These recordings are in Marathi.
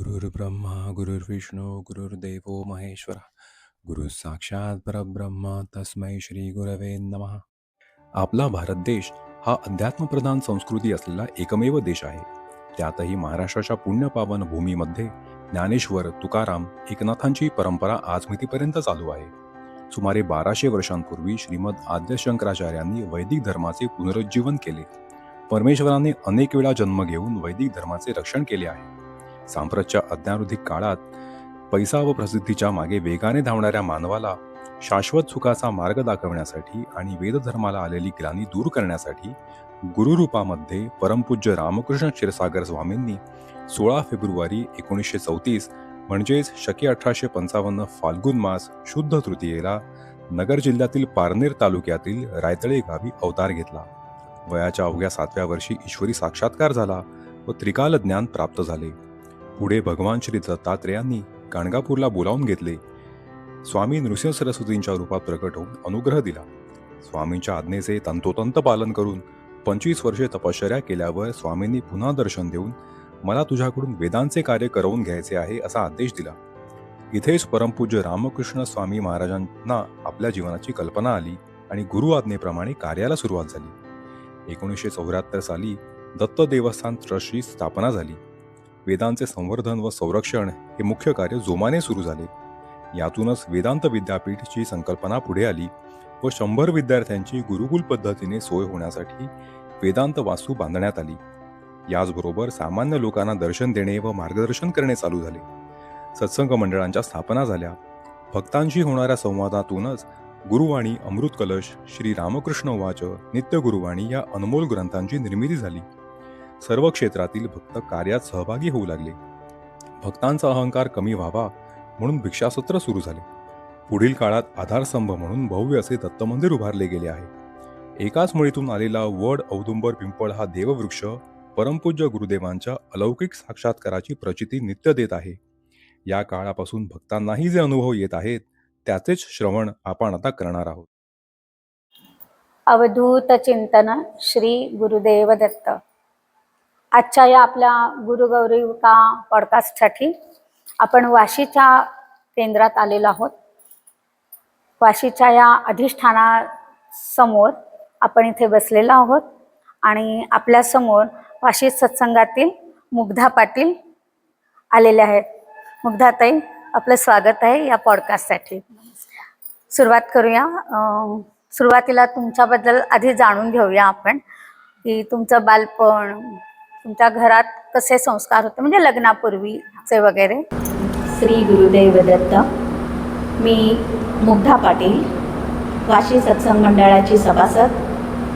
गुरुर्ब्रह्मा गुरुर्विष्णू गुरुर्देवो महेश्वरा गुरु साक्षात परब्रह्म तस्मै श्री गुरवे नमः. आपला भारत देश हा अध्यात्मप्रधान संस्कृती असलेला एकमेव देश आहे. त्यातही महाराष्ट्राच्या पुण्यपावन भूमीमध्ये ज्ञानेश्वर, तुकाराम, एकनाथांची परंपरा आजमितीपर्यंत चालू आहे. सुमारे 1200 वर्षांपूर्वी श्रीमद आद्य शंकराचार्यांनी वैदिक धर्माचे पुनरुज्जीवन केले. परमेश्वराने अनेक वेळा जन्म घेऊन वैदिक धर्माचे रक्षण केले आहे. सांप्रतच्या अज्ञानोधिक काळात पैसा व प्रसिद्धीच्या मागे वेगाने धावणाऱ्या मानवाला शाश्वत सुखाचा मार्ग दाखवण्यासाठी आणि वेदधर्माला आलेली ग्लानी दूर करण्यासाठी गुरुरूपामध्ये परमपूज्य रामकृष्ण क्षीरसागर स्वामींनी 16 फेब्रुवारी 1934 म्हणजेच शके 1855 फाल्गुन मास शुद्ध तृतीयेला नगर जिल्ह्यातील पारनेर तालुक्यातील रायतळे गावी अवतार घेतला. वयाच्या अवघ्या 7व्या वर्षी ईश्वरी साक्षात्कार झाला व त्रिकाल ज्ञान प्राप्त झाले. पुढे भगवान श्री दत्तात्रेयांनी गाणगापूरला बोलावून घेतले. स्वामी नृसिंह सरस्वतींच्या रूपात प्रकट होऊन अनुग्रह दिला. स्वामींच्या आज्ञेचे तंतोतंत पालन करून 25 वर्षे तपश्चर्या केल्यावर स्वामींनी पुन्हा दर्शन देऊन मला तुझ्याकडून वेदांचे कार्य करवून घ्यायचे आहे असा आदेश दिला. इथेच परमपूज्य रामकृष्ण स्वामी महाराजांना आपल्या जीवनाची कल्पना आली आणि गुरु आज्ञेप्रमाणे कार्याला सुरुवात झाली. 1974 साली दत्त देवस्थान ट्रस्टची स्थापना झाली. वेदांचे संवर्धन व संरक्षण हे मुख्य कार्य जोमाने सुरू झाले. यातूनच वेदांत विद्यापीठची संकल्पना पुढे आली व 100 विद्यार्थ्यांची गुरुकुल पद्धतीने सोय होण्यासाठी वेदांत वास्तू बांधण्यात आली. याचबरोबर सामान्य लोकांना दर्शन देणे व मार्गदर्शन करणे चालू झाले. सत्संग मंडळांच्या स्थापना झाल्या. भक्तांशी होणाऱ्या संवादातूनच गुरुवाणी, अमृत कलश, श्री रामकृष्ण वाच, नित्य गुरुवाणी या अनमोल ग्रंथांची निर्मिती झाली. सर्व क्षेत्रातील भक्त कार्यात सहभागी होऊ लागले. भक्तांचा अहंकार कमी व्हावा म्हणून भिक्षासत्र सुरू झाले. पुढील काळात आधारस्तंभ म्हणून भव्य असे दत्त मंदिर उभारले गेले आहे. एकाच मुळीतून आलेला वड, औदुंबर, पिंपळ हा देववृक्ष परमपूज्य गुरुदेवांच्या अलौकिक साक्षात्काराची प्रचिती नित्य देत आहे. या काळापासून भक्तांनाही जे अनुभव येत आहेत त्याचेच श्रवण आपण आता करणार आहोत. अवधूत चिंतन श्री गुरुदेव दत्त. आजच्या या आपल्या गुरुगौरीका पॉडकास्टसाठी आपण वाशीच्या केंद्रात आलेलो आहोत. वाशीच्या या अधिष्ठानासमोर आपण इथे बसलेलो आहोत आणि आपल्या समोर वाशी सत्संगातील मुग्धा पाटील आलेले आहेत. मुग्धाताई, आपलं स्वागत आहे या पॉडकास्टसाठी. सुरुवात करूया. सुरुवातीला तुमच्याबद्दल आधी जाणून घेऊया आपण की तुमचं बालपण, तुमच्या घरात कसे संस्कार होते, म्हणजे लग्नापूर्वीचे वगैरे. श्री गुरुदेव दत्त. मी मुग्धा पाटील, वाशी सत्संग मंडळाची सभासद,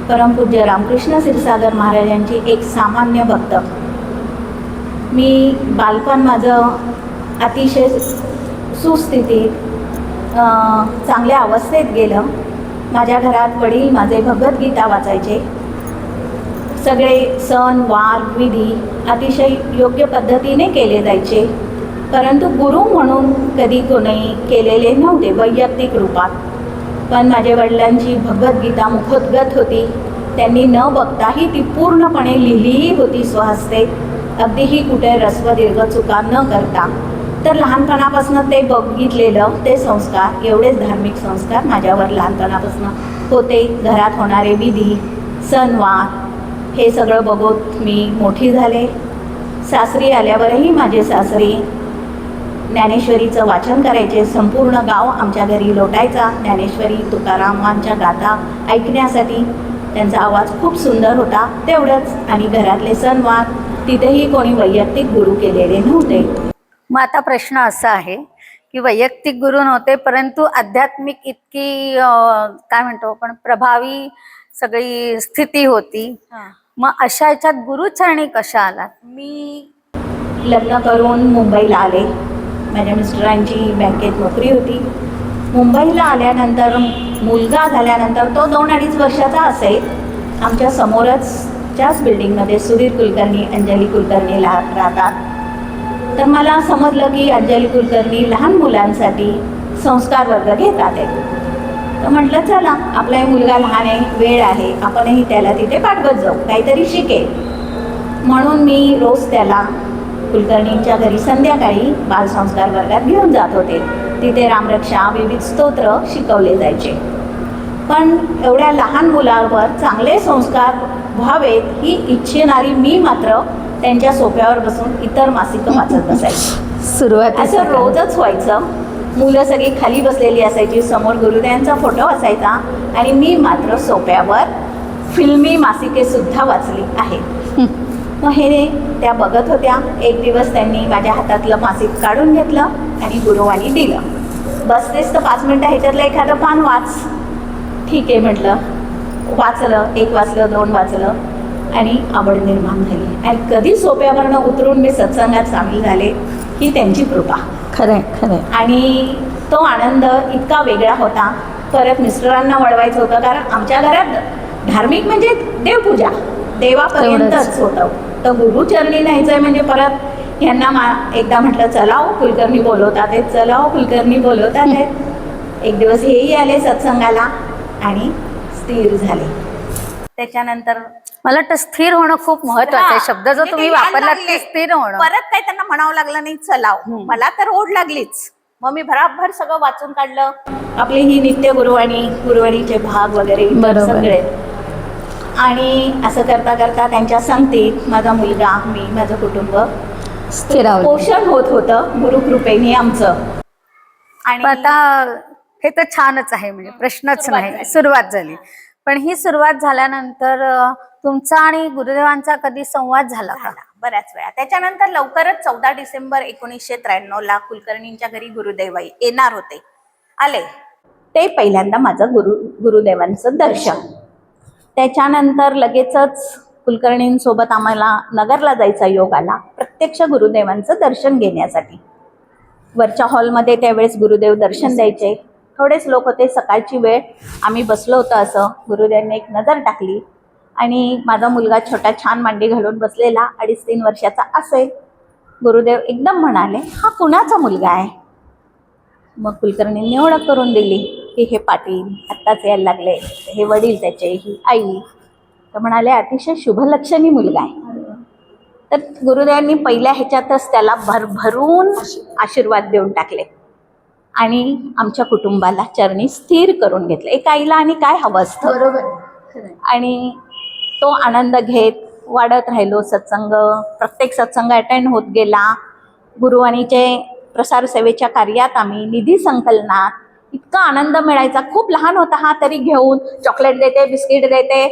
परमपूज्य रामकृष्ण क्षीरसागर महाराजांची एक सामान्य भक्त. मी बालपण माझं अतिशय सुस्थितीत, चांगल्या अवस्थेत गेलं. माझ्या घरात वडील माझे भगवद्गीता वाचायचे. सगळे सण वार विधी अतिशय योग्य पद्धतीने केले जायचे, परंतु गुरु म्हणून कधी कोणी केलेले नव्हते वैयक्तिक रूपात. पण माझ्या वडिलांची भगवद्गीता मुखोद्गत होती. त्यांनी न बघताही ती पूर्णपणे लिहिलीही होती स्वहस्ते, अगदीही कुठे ऱ्हस्व दीर्घ चुका न करता. तर लहानपणापासून ते बघितलेलं ते संस्कार, एवढेच धार्मिक संस्कार माझ्यावर लहानपणापासून होते. घरात होणारे विधी सणवार हे सगळं बघत मी मोठी झाले. सासरी आल्यावरही माझे सासरी ज्ञानेश्वरीचं वाचन करायचे. संपूर्ण गाव आमच्या घरी लोटायचा ज्ञानेश्वरी तुकारामांच्या गाथा ऐकण्यासाठी. त्यांचा आवाज खूप सुंदर होता. तेवढंच. आणि घरातले सणवार तिथेही कोणी वैयक्तिक गुरु केलेले नव्हते. मग आता प्रश्न असा आहे की वैयक्तिक गुरु नव्हते, परंतु आध्यात्मिक इतकी काय म्हणतो आपण प्रभावी सगळी स्थिती होती. मग अशा याच्यात गुरुचरणी कशा आलात? मी लग्न करून मुंबईला आले. माझ्या मिस्टरांची बँकेत नोकरी होती. मुंबईला आल्यानंतर मुलगा झाल्यानंतर तो 2-2.5 वर्षाचा असेल. आमच्या समोरच त्याच बिल्डिंगमध्ये सुधीर कुलकर्णी, अंजली कुलकर्णी राहतात. तर मला समजलं की अंजली कुलकर्णी लहान मुलांसाठी संस्कार वर्ग घेतात आहे. तर म्हटलं चला, आपलाही मुलगा लहान आहे, वेळ आहे, आपणही त्याला तिथे पाठवत जाऊ, काहीतरी शिकेल. म्हणून मी रोज त्याला कुलकर्णींच्या घरी संध्याकाळी बालसंस्कार वर्गात घेऊन जात होते. तिथे रामरक्षा, विविध स्तोत्र शिकवले जायचे. पण एवढ्या लहान मुलावर चांगले संस्कार व्हावेत ही इच्छेणारी मी मात्र त्यांच्या सोफ्यावर बसून इतर मासिकं वाचत बसायची. सुरुवात असं रोजच व्हायचं. मुलं सगळी खाली बसलेली असायची, समोर गुरुदेवांचा फोटो असायचा आणि मी मात्र सोफ्यावर फिल्मी मासिके सुद्धा वाचली आहेत. मग हे त्या बघत होत्या. एक दिवस त्यांनी माझ्या हातातलं मासिक काढून घेतलं आणि गुरुवाणी दिलं. बसतेस तर 5 मिनटं ह्याच्यातलं एखादं पान वाच. ठीक आहे म्हटलं. वाचलं, 1 वाचलं, 2 वाचलं आणि आवड निर्माण झाली. आणि कधी सोप्यावरनं उतरून मी सत्संगात सामील झाले ही त्यांची कृपा. खरंय खरंय. आणि तो आनंद इतका वेगळा होता. परत मिस्टरांना वळवायचं होतं, कारण आमच्या घरात धार्मिक म्हणजे देवपूजा देवापर्यंतच होतं. तर गुरुचरणी न्यायचं म्हणजे परत यांना एकदा म्हटलं चला हो कुलकर्णी बोलवतात आहेत, चला हो कुलकर्णी बोलवतात आहेत. एक दिवस हेही आले सत्संगाला आणि स्थिर झाले. त्याच्यानंतर मला वाटतं स्थिर होणं खूप महत्वाचं आहे. शब्द जो तुम्ही वापरलात ते स्थिर होणं. परत काही त्यांना म्हणावं लागलं नाही चलाव. मला तर ओढ लागलीच. मग मी भराभर सगळं वाचून काढलं. आपली ही नित्य गुरुवाणीचे भाग वगैरे सगळे. आणि असं करता करता त्यांच्या संगतीत माझा मुलगा, मी, माझं कुटुंब स्थिरावलं. पोषण होत होतं गुरुकृपेने आमचं. आणि आता हे तर छानच आहे, म्हणजे प्रश्नच नाही. सुरुवात झाली. पण ही सुरुवात झाल्यानंतर तुमचा आणि गुरुदेवांचा कधी संवाद झाला का? बऱ्याच वेळा. त्याच्यानंतर लवकरच 14 डिसेंबर 1993 कुलकर्णींच्या घरी गुरुदेव येणार होते. आले ते पहिल्यांदा माझं गुरुदेवांचं दर्शन. त्याच्यानंतर लगेचच कुलकर्णींसोबत आम्हाला नगरला जायचा योग आला प्रत्यक्ष गुरुदेवांचं दर्शन घेण्यासाठी. वरच्या हॉलमध्ये त्यावेळेस गुरुदेव दर्शन द्यायचे. थोडेच लोक होते. सकाळची वेळ. आम्ही बसलो होतो. असं गुरुदेवांनी एक नजर टाकली आणि माझा मुलगा छोटा छान मांडी घालून बसलेला 2.5-3 वर्षाचा असेल. गुरुदेव एकदम म्हणाले, हा कुणाचा मुलगा आहे? मग कुलकर्णींनी ओळख करून दिली की हे पाटील आत्ताच यायला लागले, हे वडील त्याचे, ही आई. तर म्हणाले अतिशय शुभलक्षणी मुलगा आहे. तर गुरुदेवांनी पहिल्या ह्याच्यातच त्याला भरभरून आशीर्वाद देऊन टाकले आणि आमच्या कुटुंबाला चरणी स्थिर करून घेतलं. एक आईला आणि काय हवं असतं. बरोबर. आणि तो आनंद घेत वाढत राहिलो. सत्संग, प्रत्येक सत्संग अटेंड होत गेला. गुरुवाणीचे प्रसार सेवेच्या कार्यात आम्ही निधी संकलनात इतका आनंद मिळायचा. खूप लहान होता हा तरी घेऊन चॉकलेट देते, बिस्किट देते.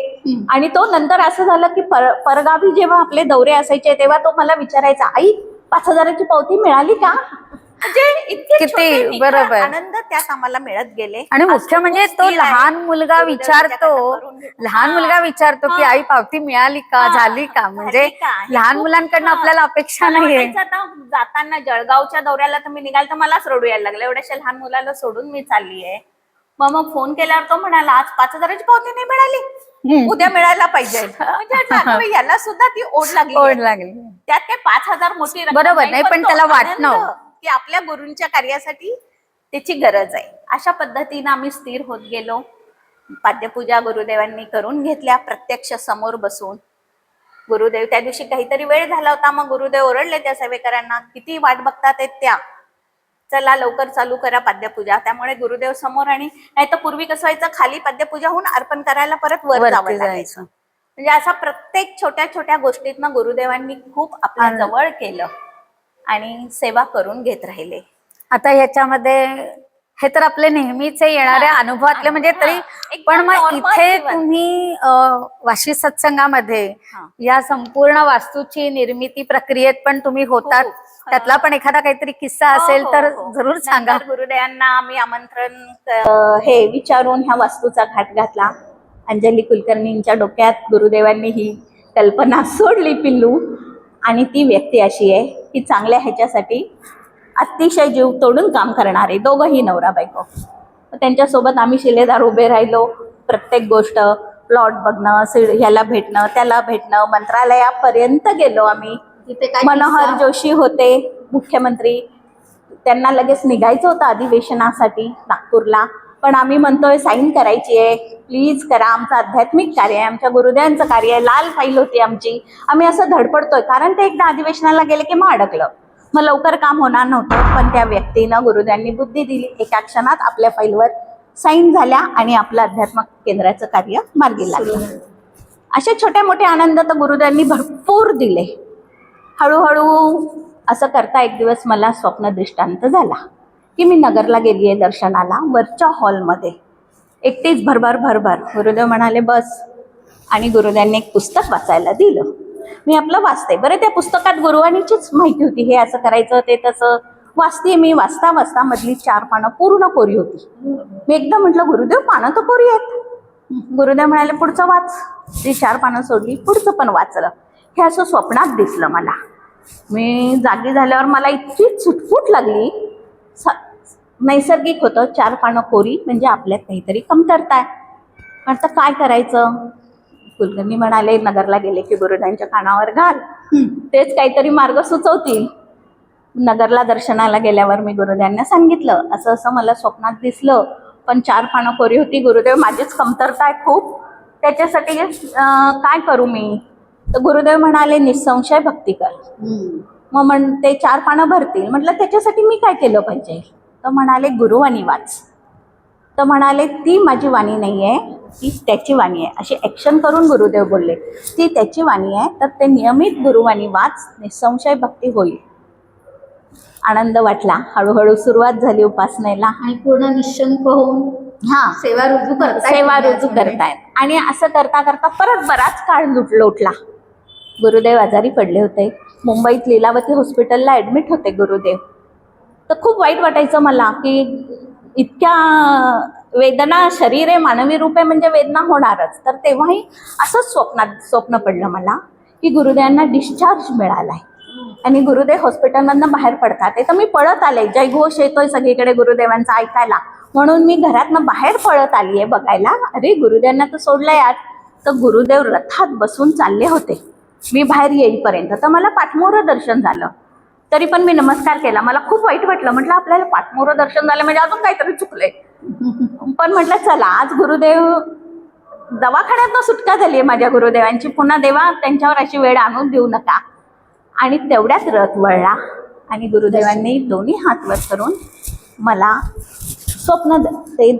आणि तो नंतर असं झालं की परगावी जेव्हा आपले दौरे असायचे तेव्हा तो मला विचारायचा, आई 5,000ची पावती मिळाली का? म्हणजे इतके किती बरोबर आनंद त्यात आम्हाला मिळत गेले. आणि मुख्य म्हणजे तो लहान मुलगा विचारतो की आई पावती मिळाली का, झाली का? म्हणजे लहान मुलांकडनं आपल्याला अपेक्षा नाहीये. जाताना जळगावच्या दौऱ्याला तर मी निघाल तर मलाच रडू यायला लागलं. एवढ्याशा लहान मुलाला सोडून मी चालली आहे. मग फोन केल्यावर तो म्हणाला आज 5,000ची पावती नाही मिळाली, उद्या मिळायला पाहिजे. म्हणजे याला सुद्धा ती ओढ लागली. त्यात काय 5,000 मोठी रक्कम बरोबर नाही, पण त्याला वाटणं की आपल्या गुरूंच्या कार्यासाठी त्याची गरज आहे. अशा पद्धतीनं आम्ही स्थिर होत गेलो. पाद्यपूजा गुरुदेवांनी करून घेतल्या प्रत्यक्ष समोर बसून. गुरुदेव त्या दिवशी काहीतरी वेळ झाला होता. मग गुरुदेव ओरडले त्या सेवेकरांना, किती वाट बघतात आहेत त्या, चला लवकर चालू करा पाद्यपूजा. त्यामुळे गुरुदेव समोर. आणि नाही तर पूर्वी कसं व्हायचं, खाली पाद्यपूजा होऊन अर्पण करायला परत वर जावं लागायचं. म्हणजे असा प्रत्येक छोट्या छोट्या गोष्टीतनं गुरुदेवांनी खूप आपल्या जवळ केलं आणि सेवा करून घेत राहिले. आता ह्याच्यामध्ये हे तर आपले नेहमीच येणाऱ्या अनुभवातले म्हणजे तरी, पण मग इथे तुम्ही वाशी सत्संगामध्ये या संपूर्ण वास्तूची निर्मिती प्रक्रियेत पण तुम्ही होतात. त्यातला पण एखादा काहीतरी किस्सा असेल तर जरूर सांगा. गुरुदेवांना आम्ही आमंत्रण हे विचारून ह्या वास्तूचा घाट घातला. अंजली कुलकर्णींच्या डोक्यात गुरुदेवांनी ही कल्पना सोडली पिल्लू. आणि ती व्यक्ती अशी आहे की चांगल्या ह्याच्यासाठी अतिशय जीव तोडून काम करणारे दोघंही नवरा बायको. त्यांच्यासोबत आम्ही शिलेदार उभे राहिलो. प्रत्येक गोष्ट, प्लॉट बघणं, ह्याला भेटणं, त्याला भेटणं, मंत्रालयापर्यंत गेलो आम्ही. मनोहर जोशी होते मुख्यमंत्री. त्यांना लगेच निघायचं होतं अधिवेशनासाठी नागपूरला. पण आम्ही म्हणतोय साईन करायची आहे, प्लीज करा, आमचं आध्यात्मिक कार्य आहे, आमच्या गुरुदेवांचं कार्य आहे, लाल फाईल होती आमची, आम्ही असं धडपडतोय. कारण ते एकदा अधिवेशनाला गेले की मग अडकलं, मग लवकर काम होणार नव्हतं. पण त्या व्यक्तीनं गुरुदेवांनी बुद्धी दिली, एका क्षणात आपल्या फाईलवर साईन झाल्या आणि आपलं अध्यात्मिक केंद्राचं कार्य मार्गी लागलं. असे छोटे मोठे आनंद तर गुरुदेवांनी भरपूर दिले. हळूहळू असं करता एक दिवस मला स्वप्न दृष्टांत झाला की मी नगरला गेली आहे दर्शनाला, वरच्या हॉलमध्ये एकटीच भरभर. गुरुदेव म्हणाले बस, आणि गुरुदेवांनी एक पुस्तक वाचायला दिलं. मी आपलं वाचते. बरं, त्या पुस्तकात गुरुवाणीचीच माहिती होती, हे असं करायचं ते तसं. वाचते मी, वाचता मधली 4 पानं पूर्ण कोरी होती. मी एकदा म्हटलं गुरुदेव पानं तर कोरी आहेत. गुरुदेव म्हणाले पुढचं वाच. ती 4 पानं सोडली, पुढचं पण वाचलं. हे असं स्वप्नात दिसलं मला. मी जागी झाल्यावर मला इतकी चुटपुट लागली. नैसर्गिक होतं, 4 पानं कोरी म्हणजे आपल्यात काहीतरी कमतरता आहे. म्हटलं काय करायचं. कुलकर्णी म्हणाले नगरला गेले की गुरुदांच्या कानावर घाल, तेच काहीतरी मार्ग सुचवतील. नगरला दर्शनाला गेल्यावर मी गुरुदेवांना सांगितलं असं असं मला स्वप्नात दिसलं, पण 4 पानं कोरी होती. गुरुदेव माझीच कमतरता आहे खूप, त्याच्यासाठी काय करू मी. तर गुरुदेव म्हणाले निसंशय भक्ती कर. मग ते 4 पानं भरतील. म्हटलं त्याच्यासाठी मी काय केलं पाहिजे. तर म्हणाले गुरुवाणी वाच. तर म्हणाले ती माझी वाणी नाही आहे, ती त्याची वाणी आहे. अशी ॲक्शन करून गुरुदेव बोलले ती त्याची वाणी आहे, तर ते नियमित गुरुवाणी वाच, निसंशय भक्ती होईल. आनंद वाटला. हळूहळू सुरुवात झाली उपासनेला आणि पूर्ण निशंक होऊन सेवा रुजू करतायत. आणि असं करता करता परत बराच काळ लोटला. गुरुदेव आजारी पडले होते. मुंबईत लीलावती हॉस्पिटलला ॲडमिट होते गुरुदेव. तर खूप वाईट वाटायचं मला की इतक्या वेदना, शरीर आहे, मानवी रूप आहे म्हणजे वेदना होणारच. तर तेव्हाही असंच स्वप्न पडलं मला की गुरुदेवांना डिस्चार्ज मिळालाय आणि गुरुदेव हॉस्पिटलमधनं बाहेर पडतात. तर मी पळत आले, जयघोष येतोय सगळीकडे गुरुदेवांचा ऐकायला, म्हणून मी घरातनं बाहेर पळत आली आहे बघायला. अरे गुरुदेवांना तर सोडलंय आज. तर गुरुदेव रथात बसून चालले होते मी बाहेर येईपर्यंत. तर मला पाठमोरं दर्शन झालं. तरी पण मी नमस्कार केला. मला खूप वाईट वाटलं. म्हटलं आपल्याला पाठमोरं दर्शन झालं म्हणजे अजून काहीतरी चुकलंय. पण म्हटलं चला, आज गुरुदेव दवाखान्यातनं सुटका झाली आहे माझ्या गुरुदेवांची. पुन्हा देवा त्यांच्यावर अशी वेळ आणून देऊ नका. आणि तेवढ्यात रथ वळला आणि गुरुदेवांनी दोन्ही हात वर करून मला स्वप्न ते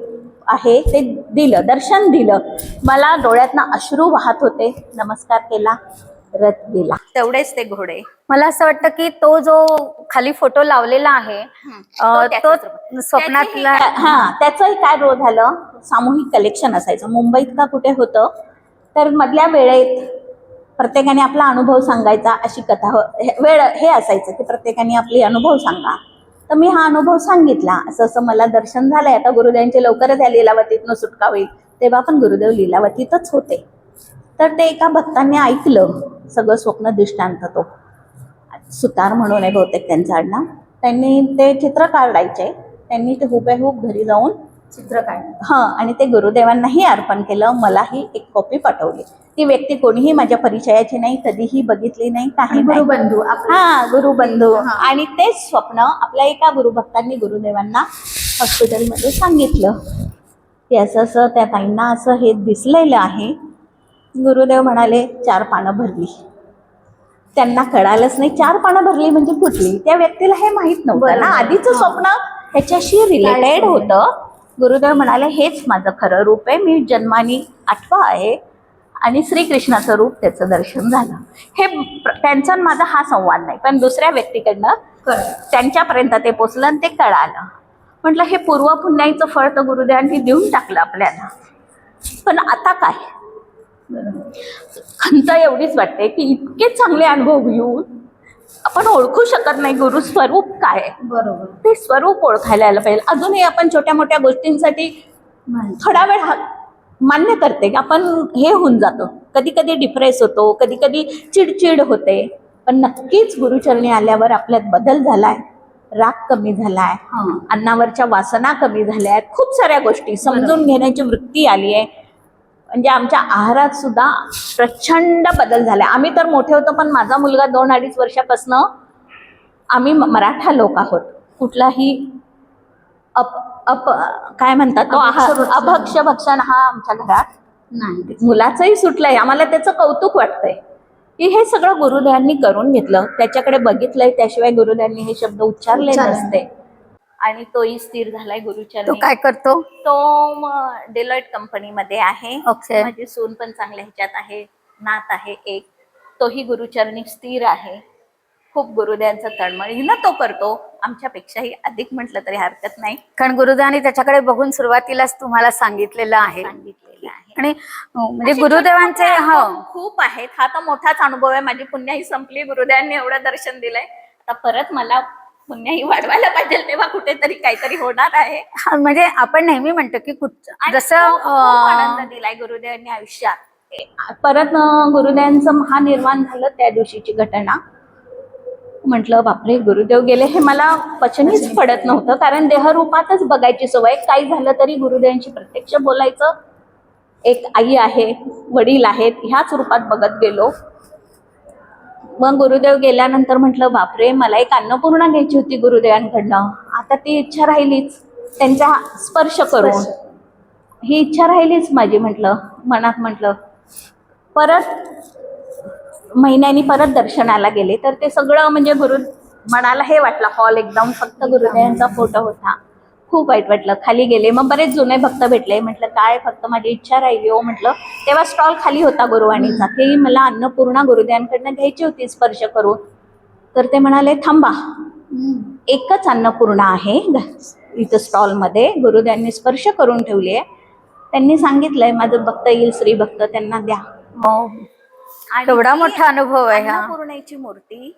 आहे ते दिलं, दर्शन दिलं. मला डोळ्यातनं अश्रू वाहत होते. नमस्कार केला, रथ गेला. तेवढेच ते घोडे. मला असं वाटतं की तो जो खाली फोटो लावलेला आहे तो स्वप्नातला, त्याचंही काय रोल झालं. सामूहिक कलेक्शन असायचं मुंबईत का कुठे होतं. तर मधल्या वेळेत प्रत्येकाने आपला अनुभव सांगायचा, अशी कथा वेळ हे असायचं की प्रत्येकाने आपली अनुभव सांगा. तर मी हा अनुभव सांगितला, असं असं मला दर्शन झालंय. आता गुरुदेवांचे लवकरच या लीलावतीतनं सुटका होईल. तेव्हा पण गुरुदेव लीलावतीतच होते. तर ते एका भक्तांनी ऐकलं सगळं स्वप्न दृष्टांत. तो सुतार म्हणून आहे बहुतेक त्यांचं आडनाव. त्यांनी ते चित्र काढायचे, त्यांनी ते हुबेहूब घरी जाऊन चित्र काढलं आणि ते गुरुदेवांनाही अर्पण केलं. मलाही एक कॉपी पाठवली. ती व्यक्ती कोणीही माझ्या परिचयाची नाही, कधीही बघितली नाही, काही गुरुबंधू. गुरुबंधू. आणि तेच स्वप्न आपल्या एका गुरुभक्तांनी गुरुदेवांना हॉस्पिटलमध्ये सांगितलं की असं असं त्या ताईंना असं हे दिसलेलं आहे. गुरुदेव म्हणाले 4 पानं भरली. त्यांना कळालंच नाही 4 पानं भरली म्हणजे कुठली. त्या व्यक्तीला हे माहीत नव्हतं ना, आधीचं स्वप्न ह्याच्याशी रिलेटेड होतं. गुरुदेव म्हणाले हेच माझं खरं रूप आहे, मी जन्मानी 8वा आहे आणि श्रीकृष्णाचं रूप त्याचं दर्शन झालं. हे त्यांचा माझा हा संवाद नाही, पण दुसऱ्या व्यक्तीकडनं त्यांच्यापर्यंत ते पोचलं आणि ते कळालं. म्हटलं हे पूर्वपुण्याईचं फळ तर गुरुदेवांनी देऊन टाकलं आपल्याला, पण आता काय. खंत एवढीच वाटते की इतके चांगले अनुभव घेऊन आपण ओळखू शकत नाही गुरु स्वरूप काय. बरोबर, ते स्वरूप ओळखायला आलं पाहिजे. अजूनही आपण छोट्या मोठ्या गोष्टींसाठी थोडा वेळ मान्य करते की आपण हे होऊन जातो, कधी कधी डिप्रेस होतो, कधी कधी चिडचिड होते. पण नक्कीच गुरुचरणी आल्यावर आपल्यात बदल झालाय. राग कमी झालाय, अन्नावरच्या वासना कमी झाल्या आहेत, खूप साऱ्या गोष्टी समजून घेण्याची वृत्ती आली आहे. म्हणजे आमच्या आहारात सुद्धा प्रचंड बदल झाला. आम्ही तर मोठे होतो, पण माझा मुलगा 2-2.5 वर्षापासून आम्ही मराठा लोक आहोत. कुठलाही काय म्हणतात तो अभक्ष भक्षण हा आमच्या घरात नाही. मुलाचंही सुटलंय. आम्हाला त्याचं कौतुक वाटतंय की हे सगळं गुरुदेवांनी करून घेतलं, त्याच्याकडे बघितलंय, त्याशिवाय गुरुदेवांनी हे शब्द उच्चारले नसते. आणि तोही स्थिर झालाय तो गुरुचरणी. काय करतो? तो डेलॉइट कंपनीमध्ये आहे. ओके. माझी सून पण चांगल्या ह्याच्यात आहे, नात आहे एक, तोही गुरुचरणी स्थिर आहे. खूप गुरुदेवांचं तळमळीनं तो करतो, आमच्यापेक्षाही अधिक म्हटलं तरी हरकत नाही. कारण गुरुदेवांनी त्याच्याकडे बघून सुरुवातीलाच तुम्हाला सांगितलेलं आहे. सांगितलेलं आहे. आणि म्हणजे असे गुरुदेवांचे छोटे-मोठे अनुभव खूप आहेत. हा तर मोठाच अनुभव आहे. माझी पुण्याही संपली, गुरुदेवांनी एवढं दर्शन दिलंय. आता परत मला पुण्याही वाढवायला पाहिजे, तेव्हा कुठेतरी काहीतरी होणार आहे. म्हणजे आपण नेहमी म्हणतो की आणि जसं खूप आनंद दिलाय गुरुदेवांनी आयुष्यात. परत गुरुदेवांचं महानिर्वाण झालं त्या दिवशीची घटना. म्हटलं बापरे, गुरुदेव गेले हे मला पचनीच पडत नव्हतं, कारण देहरूपातच बघायची सवय. काही झालं तरी गुरुदेवांशी प्रत्यक्ष बोलायचं. एक आई आहे, वडील आहेत, ह्याच रूपात बघत गेलो. मग गुरुदेव गेल्यानंतर म्हटलं बापरे, मला एक अन्नपूर्णा घ्यायची होती गुरुदेवांकडनं. आता ती इच्छा राहिलीच, त्यांचा स्पर्श करून ही इच्छा राहिलीच माझी. म्हटलं मनात, म्हटलं परत महिन्यानी परत दर्शनाला गेले तर ते सगळं म्हणजे मनाला हे वाटलं, हॉल एकदम फक्त गुरुदेवांचा फोटो होता. खूप वाईट वाटलं. खाली गेले, मग बरेच जुने भक्त भेटले. म्हटलं काय, फक्त माझी इच्छा राहिली हो. म्हटलं तेव्हा स्टॉल खाली होता गुरुवाणीचा, की मला अन्नपूर्णा गुरुदेवांकडनं घ्यायची होती स्पर्श करून. तर ते म्हणाले थांबा, एकच अन्नपूर्णा आहे इथं स्टॉलमध्ये, गुरुदेवांनी स्पर्श करून ठेवली आहे. त्यांनी सांगितलंय माझं भक्त येईल, श्री भक्त, त्यांना द्या. आणि एवढा मोठा अनुभव आहे हा. अन्नपूर्णेची मूर्ती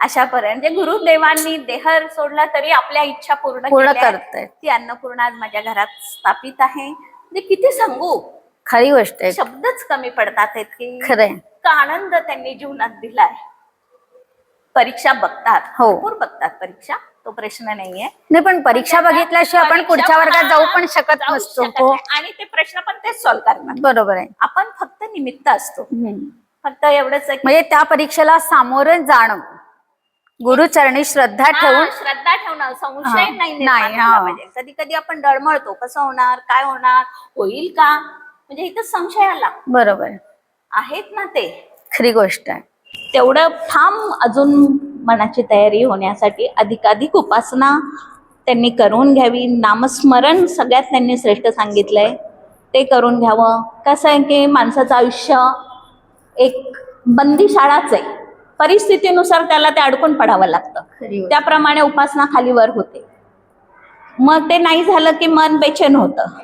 अशापर्यंत म्हणजे गुरुदेवांनी देह सोडला तरी आपल्या इच्छा पूर्ण करतायत. ती अन्नपूर्णा आज माझ्या घरात स्थापित आहे. म्हणजे किती सांगू, खरी गोष्ट आहे. शब्दच कमी पडतात आहेत की खरंय. इतका आनंद त्यांनी जीवनात दिलाय. परीक्षा बघतात, हो. भरपूर बघतात परीक्षा, तो प्रश्न नाहीये. नाही, पण परीक्षा बघितल्याशिवाय आपण पुढच्या वर्गात जाऊ पण शकत नसतो. हो, आणि ते प्रश्न पण तेच सॉल्व्ह करणार. बरोबर आहे. आपण फक्त निमित्त असतो. फक्त एवढंच आहे म्हणजे त्या परीक्षेला सामोरं जाणं, गुरुचरणी श्रद्धा ठेवून, श्रद्धा ठेवणं, संशय नाही नाही, पाहिजे. कधी कधी आपण डळमळतो, कसं होणार, काय होणार, होईल का, म्हणजे इथं संशय आला. बरोबर आहेत ना ते, खरी गोष्ट आहे. तेवढं ठाम अजून मनाची तयारी होण्यासाठी अधिकाधिक उपासना त्यांनी करून घ्यावी. नामस्मरण सगळ्यात त्यांनी श्रेष्ठ सांगितलंय, ते करून घ्यावं. कसं आहे की माणसाचं आयुष्य एक बंदीशाळाच आहे. परिस्थितीनुसार त्याला ते अडकून पडावं लागतं. त्याप्रमाणे उपासना खालीवर होते. मग ते नाही झालं की मन बेचैन होतं,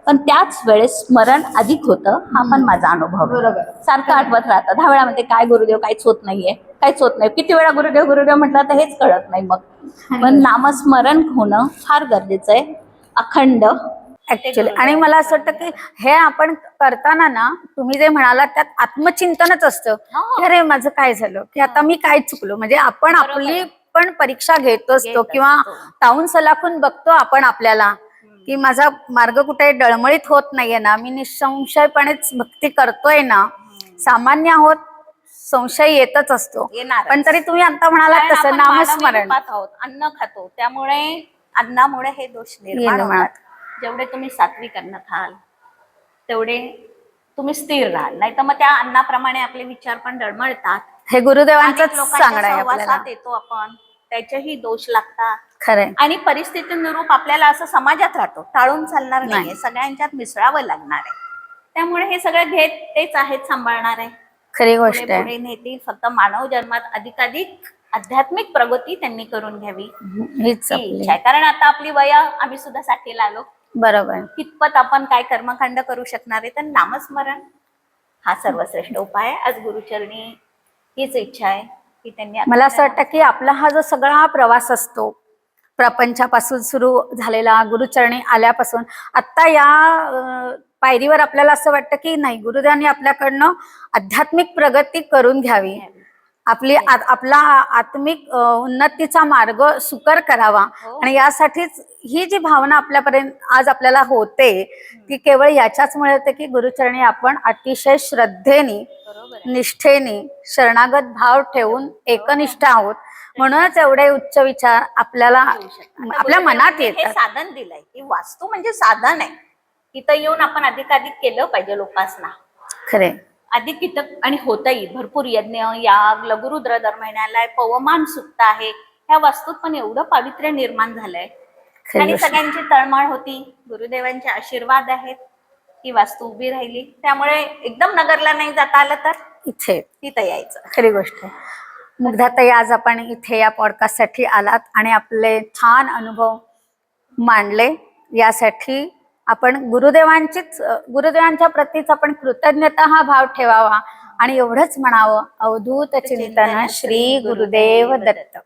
पण त्याच वेळेस स्मरण अधिक होतं. हा पण माझा अनुभव. बरोबर. सारखं आठवत राहतं. 10 वेळा म्हणते काय गुरुदेव, काहीच होत नाहीये, काहीच होत नाही. किती वेळा गुरुदेव गुरुदेव म्हटलं तर हेच कळत नाही. मग पण नामस्मरण होणं फार गरजेचं आहे, अखंड ऍक्च्युली. आणि मला असं वाटतं की हे आपण करताना ना, तुम्ही जे म्हणालात त्यात आत्मचिंतनच असतं की अरे माझं काय झालं, की आता मी काय चुकलो. म्हणजे आपण आपली पण परीक्षा घेत असतो किंवा ताऊन सलाखून बघतो आपण आपल्याला, की माझा मार्ग कुठे डळमळीत होत नाहीये ना, मी निसंशयपणेच भक्ती करतोय ना. सामान्य आहोत, संशय येतच असतो, पण तरी तुम्ही आता म्हणालात तसं नामस्मरण. अन्न खातो, त्यामुळे अन्नामुळे हे दोष निर्माण होतात. जेवढे तुम्ही सात्विक अन्न खाल तेवढे तुम्ही स्थिर राहाल, नाही तर मग त्या अन्नाप्रमाणे आपले विचार पण डळमळतात. हे गुरुदेवांचंच सांगणं आहे आपल्याला. येतो आपण, त्याचेही दोष लागतात. खरंय. आणि परिस्थितीनुरूप आपल्याला असं समाजात राहतो, टाळून चालणार नाहीये, सगळ्यांच्यात मिसळावं लागणार आहे. त्यामुळे हे सगळं घेत तेच आहेत सांभाळणार आहे. खरी गोष्ट आहे. पुढे नेतील. फक्त मानव जन्मात अधिकाधिक आध्यात्मिक प्रगती त्यांनी करून घ्यावी हीच इच्छा आहे. कारण आता आपली वय, आम्ही सुद्धा 60ला आलो. बरोबर. कितपत आपण काय कर्मकांड करू शकणार आहे, तर नामस्मरण हा सर्वश्रेष्ठ उपाय आहे. आज गुरुचरणी हीच इच्छा आहे की त्यांनी, मला असं वाटतं की आपला हा जो सगळा प्रवास असतो, प्रपंचापासून सुरू झालेला, गुरुचरणी आल्यापासून आता या पायरीवर आपल्याला असं वाटतं की नाही, गुरुदेवांनी आपल्याकडनं आध्यात्मिक प्रगती करून घ्यावी, आपला आत्मिक उन्नतीचा मार्ग सुकर करावा. आणि यासाठीच ही जी भावना आपल्यापर्यंत आज आपल्याला होते, ती केवळ याच्याचमुळे होते की गुरुचरणी आपण अतिशय श्रद्धेने, निष्ठेने, शरणागत भाव ठेवून एकनिष्ठ आहोत. म्हणूनच एवढे उच्च विचार आपल्याला येऊ शकतात. आता आपल्या मनात गुरुदेवांनी हे येतात. साधन दिलंय की वास्तू म्हणजे साधन आहे. तिथं येऊन आपण अधिकाधिक केलं पाहिजे उपासना. खरे अधिक इथं आणि होतही भरपूर यज्ञ याग लघुरुद्र दर महिन्याला पवमान सुक्त आहे. ह्या वास्तूत पण एवढं पावित्र्य निर्माण झालंय खरी आणि गोष्ट. सगळ्यांची तळमळ होती. गुरुदेवांचे आशीर्वाद आहेत. ही वास्तू उभी राहिली. त्यामुळे एकदम नगरला नाही जाता आलं तर इथे तिथं यायचं. खरी गोष्ट आहे. मुग्धाताई, आज आपण इथे या पॉडकास्टसाठी आलात आणि आपले छान अनुभव मांडले. यासाठी आपण गुरुदेवांच्या प्रतीच आपण कृतज्ञता हा भाव ठेवावा आणि एवढंच म्हणावं, अवधूत चिंतन श्री गुरुदेव दत्त.